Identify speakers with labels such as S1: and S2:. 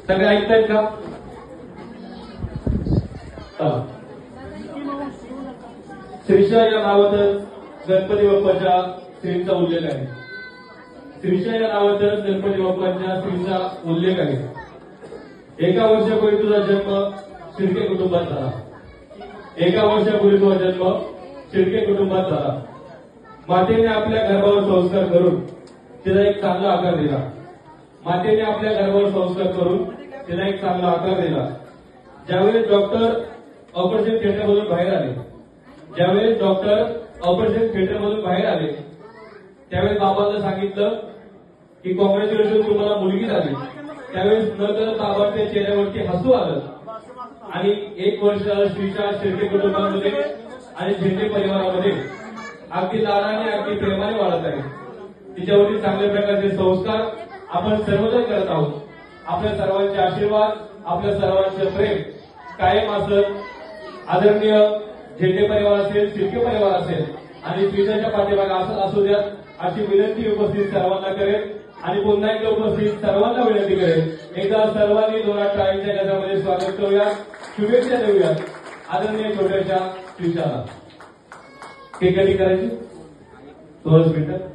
S1: सगळे ऐकतायत का? श्रीशा या नावातच गणपती बाप्पाच्या श्रींचा उल्लेख आहे. श्रीशा या नावातच गणपती बाप्पाच्या श्रींचा उल्लेख आहे. एका वर्षापूर्वी तुझा जन्म शिर्के कुटुंबात झाला. एका वर्षापूर्वी तुझा जन्म शिर्के कुटुंबात झाला. मातेने आपल्या गर्भावर संस्कार करून तिला एक चांगला आकार दिला. मातेने आपल्या गर्भावर संस्कार करून तिला एक चांगला आकार दिला. ज्यावेळेस डॉक्टर ऑपरेशन थिएटरमधून बाहेर आले, ज्यावेळेस डॉक्टर ऑपरेशन थिएटरमधून बाहेर आले, त्यावेळेस बाबांना सांगितलं की कॉंग्रॅच्युलेशन, तुम्हाला मुलगी झाली. त्यावेळेस नकळत बाबांच्या चेहऱ्यावरती हसू आलं आणि 1 वर्ष श्रीशा शिर्के कुटुंबामध्ये आणि झेंडे परिवारामध्ये अगदी लाडाने अगदी प्रेमाने वाढत आहे. तिच्यावरती चांगल्या प्रकारचे संस्कार आपण सर्वजण करत आहोत. आपल्या सर्वांचे आशीर्वाद, आपल्या सर्वांचे प्रेम कायम असत. आदरणीय झेंडे परिवार असेल, शिर्के परिवार असेल आणि श्रीशाच्या पाठीमागे असं असू द्या अशी विनंती उपस्थित सर्वांना करेल आणि पुन्हा एकदा उपस्थित सर्वांना विनंती करेल. एकदा सर्वांनी जोरात टाळ्यांच्या गजरामध्ये स्वागत करूया, शुभेच्छा देऊया आदरणीय छोट्याशा श्रीशाला. केक कटिंग करायची 2 मिनिटं.